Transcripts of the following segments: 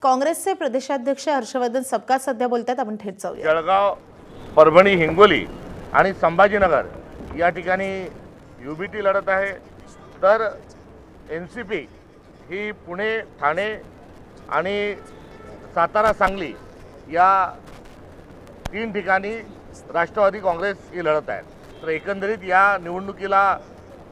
काँग्रेसचे प्रदेशाध्यक्ष हर्षवर्धन सपकाळ सध्या बोलतात. आपण थेट जाऊया. जळगाव, परभणी, हिंगोली आणि संभाजीनगर या ठिकाणी युबीटी लढत आहे. तर NCP ही पुणे, ठाणे आणि सातारा, सांगली या 3 ठिकाणी राष्ट्रवादी काँग्रेस ही लढत आहे. तर एकंदरीत या निवडणुकीला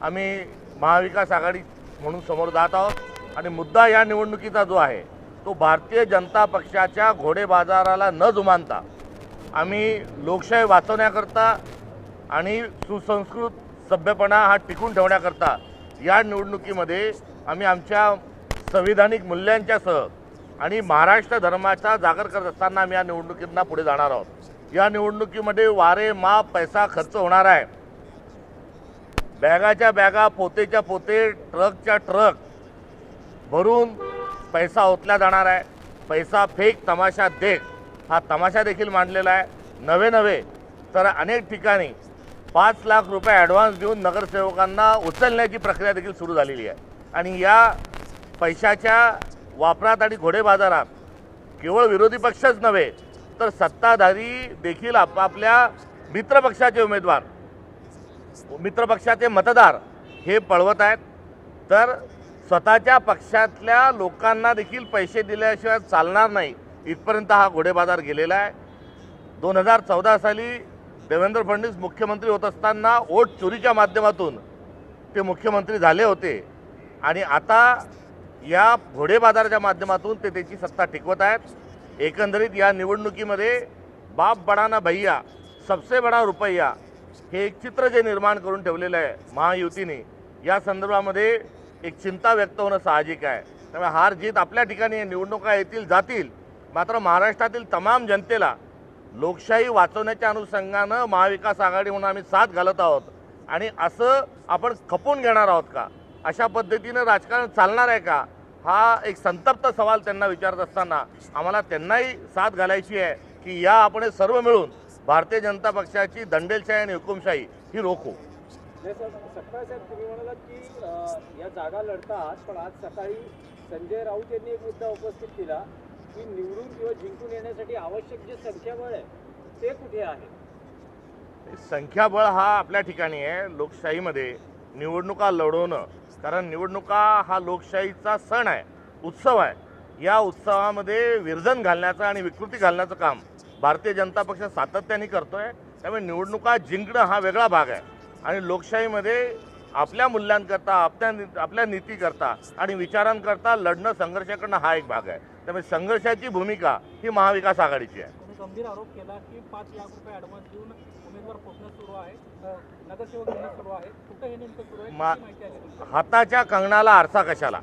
आम्ही महाविकास आघाडी म्हणून समोर जात आहोत आणि मुद्दा या निवडणुकीचा जो आहे तो भारतीय जनता पक्षाच्या घोडेबाजाराला न जुमानता आम्ही लोकशाही वाचवण्याकरता आणि सुसंस्कृत सभ्यपणा हा टिकून ठेवण्याकरता या निवडणुकीमध्ये आम्ही आमच्या संविधानिक मूल्यांच्यासह आणि महाराष्ट्र धर्माचा जागर करत असताना आम्ही या निवडणुकींना पुढे जाणार आहोत. या निवडणुकीमध्ये वारे माप पैसा खर्च होणार आहे. बॅगाच्या बॅगा, पोतेच्या पोते, ट्रकच्या ट्रक भरून पैसा ओतला जाणार आहे. पैसा फेक तमाशा देख हा तमाशा देखील मांडलेला आहे. नवे तर अनेक ठिकाणी 5 लाख रुपये ॲडव्हान्स देऊन नगरसेवकांना उचलण्याची प्रक्रिया देखील सुरू झालेली आहे. आणि या पैशाच्या वापरात आणि घोडेबाजारात केवळ विरोधी पक्षच नव्हे तर सत्ताधारी देखील आपापल्या मित्रपक्षाचे उमेदवार, मित्रपक्षाचे मतदार हे पळवत आहेत. तर स्वतःच्या पक्षातल्या लोकांना देखील पैसे दिल्याशिवाय चालणार नाही इथपर्यंत हा घोडेबाजार गेलेला आहे. 2014 साली देवेंद्र फडणवीस मुख्यमंत्री होत असताना वोट चोरीच्या माध्यमातून ते मुख्यमंत्री झाले होते आणि आता या घोडेबाजाराच्या माध्यमातून ते त्याची सत्ता टिकवत आहेत. एकंदरीत या निवडणुकीमध्ये बाप बडाना भैया सबसे बडा रुपया हे एक चित्र जे निर्माण करून ठेवलेलं आहे महायुतीने, या संदर्भामध्ये एक चिंता व्यक्त होणं साहजिक आहे. त्यामुळे हार जीत आपल्या ठिकाणी निवडणुका येतील जातील, मात्र महाराष्ट्रातील तमाम जनतेला लोकशाही वाचवण्याच्या अनुषंगानं महाविकास आघाडी म्हणून आम्ही साथ घालत आहोत. आणि असं आपण खपून घेणार आहोत का, अशा पद्धतीनं राजकारण चालणार आहे का, हा एक संतप्त सवाल त्यांना विचारत असताना आम्हाला त्यांनाही साथ घालायची आहे की या आपण सर्व मिळून भारतीय जनता पक्षाची दंडेलशाही आणि हुकुमशाही ही रोखू. सपकाळ साहेब, तुम्ही म्हणालात की या जागा लढतात, पण आज सकाळी संजय राऊत यांनी एक मुद्दा उपस्थित केला की निवडून किंवा जिंकून येण्यासाठी आवश्यक जे संख्याबळ आहे ते कुठे आहे? संख्याबळ हा आपल्या ठिकाणी आहे. लोकशाहीमध्ये निवडणुका लढवणं, कारण निवडणुका हा लोकशाहीचा सण आहे, उत्सव आहे. या उत्सवामध्ये विरजन घालण्याचं आणि विकृती घालण्याचं काम भारतीय जनता पक्ष सातत्याने करतोय. त्यामुळे निवडणुका जिंकणं हा वेगळा भाग आहे आणि लोकशाहीमध्ये आपल्या मूल्यांकरता, आपल्या नीतीकरता आणि विचारांकरता लढणं, संघर्ष करणं हा एक भाग आहे. त्यामुळे संघर्षाची भूमिका ही महाविकास आघाडीची आहे. गंभीर आरोप केला की 5 लाख रुपये ॲडव्हान्स देऊन उमेदवार फोडणं सुरू आहे, नगरसेवक घेणं सुरू आहे. कुठं हे नेमकं सुरू आहे, माहिती आहे? हाताच्या कंगणाला आरसा कशाला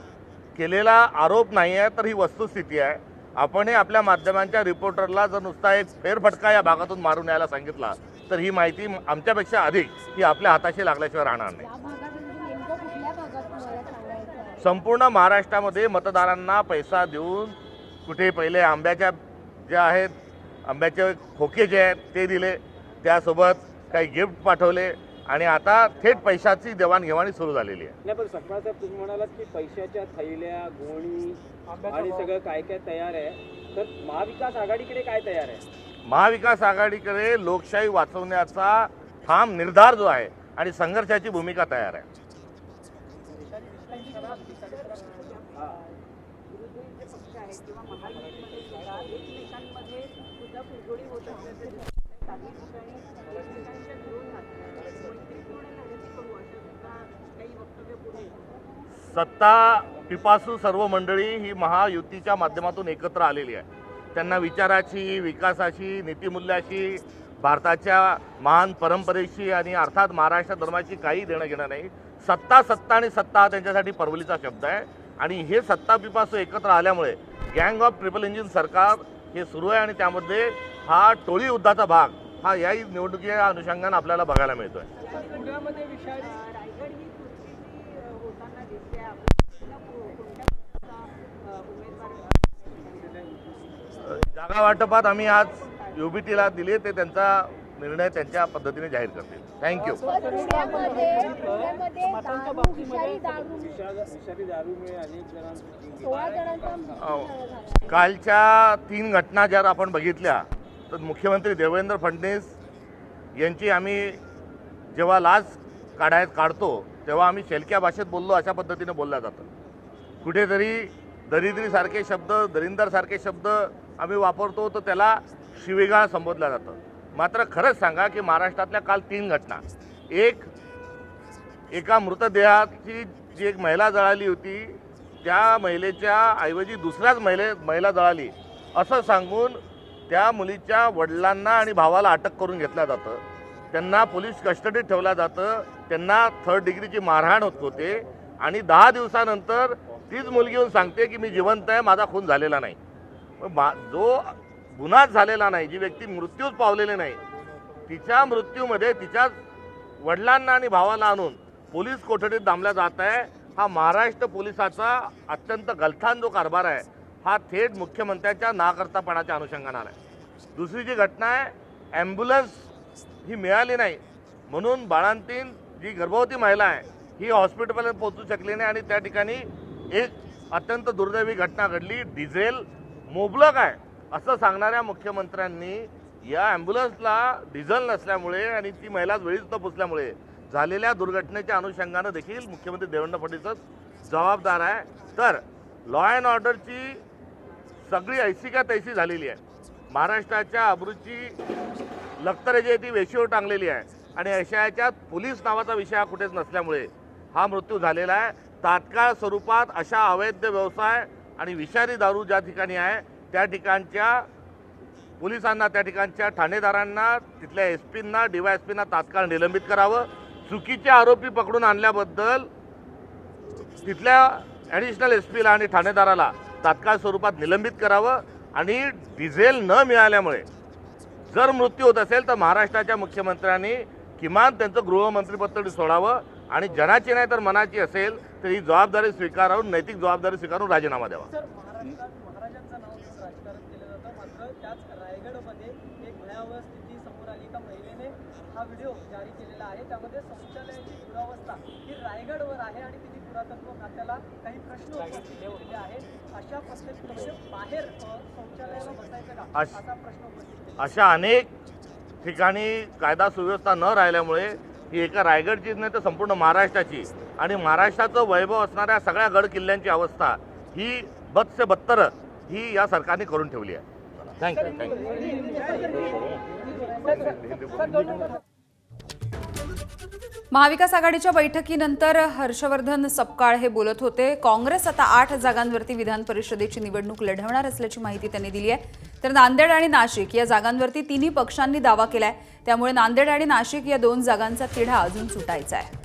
केलेला आरोप नाही आहे, तर ही वस्तुस्थिती आहे. आपण आपल्या माध्यमांच्या रिपोर्टरला जर नुसता एक फेरफटका या भागातून मारून यायला सांगितला तर ही माहिती आमच्यापेक्षा अधिक ही आपल्या हाताशी लागल्याशिवाय राहणार नाही. संपूर्ण महाराष्ट्रामध्ये मतदारांना पैसा देऊन कुठे पहिले आंब्याच्या ज्या आहेत, आंब्याचे खोके जे आहेत ते दिले, त्यासोबत काही गिफ्ट पाठवले आणि आता थेट पैशाची देवाणघेवाणी सुरू झालेली आहे. नाही, पण सपकाळ साहेब, तुम्ही म्हणालात की पैशाच्या थैल्या, गोणी आणि सगळं काय काय तयार आहे, तर महाविकास आघाडीकडे काय तयार आहे? महाविकास आघाडीकडे लोकशाही वाचवण्याचा ठाम निर्धार जो आहे आणि संघर्षाची भूमिका तयार आहे. सत्ता पिपासू सर्व मंडळी ही महायुतीच्या माध्यमातून एकत्र आलेली आहे. त्यांना विचाराची, विकासाची, नीतिमूल्याशी, भारताच्या महान परंपरेशी आणि अर्थात महाराष्ट्र धर्माची काही देणं घेणं नाही. सत्ता आणि सत्ता हा त्यांच्यासाठी परवलीचा शब्द आहे. आणि हे सत्ता पिपासू एकत्र आल्यामुळे गँग ऑफ ट्रिपल इंजिन सरकार हे सुरू आहे आणि त्यामध्ये हा टोळी युद्धाचा भाग हा याही निवडणुकीच्या अनुषंगाने आपल्याला बघायला मिळतोय. जागा वाटपात आम्ही आज युबीटीला दिले, ते त्यांचा निर्णय त्यांच्या पद्धतीने जाहीर करतील. थँक्यू. विषारी दारूमुळे अनेक जणांची 16 जणांचा मृत्यू झाला. कालच्या 3 घटना जर आपण बघितल्या तर मुख्यमंत्री देवेंद्र फडणवीस यांची आम्ही जेव्हा लाच काढतो तेव्हा आम्ही शेलक्या भाषेत बोललो अशा पद्धतीने बोललं जातं. कुठेतरी दरिद्रीसारखे शब्द, दरिंदरसारखे शब्द आम्ही वापरतो तर त्याला शिवीगाळ संबोधलं जातं. मात्र खरंच सांगा की महाराष्ट्रातल्या काल 3 घटना, एका मृतदेहाची जी एक महिला जळाली होती त्या महिलेच्या ऐवजी दुसऱ्याच महिला जळाली असं सांगून त्या मुलीच्या वडिलांना आणि भावाला अटक करून घेतलं जातं. त्यांना पोलीस कस्टडीत ठेवलं जातं. त्यांना 3rd डिग्रीची मारहाण होत होते आणि 10 दिवसानंतर तीच मुलगी येऊन सांगते की मी जिवंत आहे, माझा खून झालेला नाही. जो गुन्हाच झालेला नाही, जी व्यक्ती मृत्यूच पावलेली नाही, तिच्या मृत्यूमध्ये तिच्याच वडिलांना आणि भावाला आणून पोलीस कोठडीत डांबल्या जात आहे. हा महाराष्ट्र पोलिसाचा अत्यंत गलथान जो कारभार आहे हा थेट मुख्यमंत्र्यांच्या नाकर्तापणाच्या अनुषंगाने आहे. दुसरी जी घटना आहे, ॲम्ब्युलन्स ही मिळाली नाही म्हणून बाळंतीण जी गर्भवती महिला आहे ही हॉस्पिटलपर्यंत पोहोचू शकली नाही आणि त्या ठिकाणी एक अत्यंत दुर्दैवी घटना घडली. डिझेल मोबलक आहे असं सांगणाऱ्या मुख्यमंत्र्यांनी या ॲम्ब्युलन्सला डिझेल नसल्यामुळे आणि ती महिला वेळीच न पोचल्यामुळे झालेल्या दुर्घटनेच्या अनुषंगानं देखील मुख्यमंत्री देवेंद्र फडणवीसच जबाबदार आहे. तर लॉ अँड ऑर्डरची सगळी ऐशी का तैशी झालेली आहे. महाराष्ट्राच्या अब्रूची लखतरे जी आहे ती वेशीवर टांगलेली आहे आणि अशा याच्यात पोलीस नावाचा विषय हा कुठेच नसल्यामुळे हा मृत्यू झालेला आहे. तात्काळ स्वरूपात अशा अवैध व्यवसाय आणि विषारी दारू ज्या ठिकाणी आहे त्या ठिकाणच्या पोलिसांना, त्या ठिकाणच्या ठाणेदारांना, तिथल्या SP-ना, DYSP-ना तात्काळ निलंबित करावं. चुकीचे आरोपी पकडून आणल्याबद्दल तिथल्या ॲडिशनल SP-ला आणि ठाणेदाराला तात्काळ स्वरूपात निलंबित करावं. आणि डिझेल न मिळाल्यामुळे जर मृत्यू होत असेल तर महाराष्ट्राच्या मुख्यमंत्र्यांनी किमान त्यांचं गृहमंत्रीपद तरी सोडावं आणि जनाची नाही तर मनाची असेल तर ही जबाबदारी स्वीकारून, नैतिक जबाबदारी स्वीकारून राजीनामा द्यावा. सर, महाराजांचं नाव घेऊन राजकारण केलं जातं, मात्र त्याच रायगडमध्ये एक भयावह स्थिती समोर आली. एका महिलेने हा व्हिडिओ जारी केलेला आहे. त्यामध्ये शौचालयाची दुरावस्था ही रायगडवर आहे आणि तिथे पुरातत्व खात्याला काही प्रश्न उपस्थित केलेले आहेत. अशा पद्धतीने म्हणजे बाहेर शौचालयाला बसायचं का असा प्रश्न उपस्थित केला. अशा अनेक ठिकाणी कायदा सुव्यवस्था न राहिल्यामुळे ही एका रायगडचीच नाही तर संपूर्ण महाराष्ट्राची आणि महाराष्ट्राचं वैभव असणाऱ्या सगळ्या गड किल्ल्यांची अवस्था ही बद से बदतर ही या सरकारने करून ठेवली आहे. थँक्यू. महाविकास आघाडीच्या बैठकीनंतर हर्षवर्धन सपकाळ हे बोलत होते. काँग्रेस आता 8 जागांवरती विधान परिषदेची निवडणूक लढवणार असल्याची माहिती त्यांनी दिली आहे. तर नांदेड आणि नाशिक या जागांवरती तिन्ही पक्षांनी दावा केलाय. त्यामुळे नांदेड आणि नाशिक या 2 जागांचा तिढा अजून सुटायचा आहे.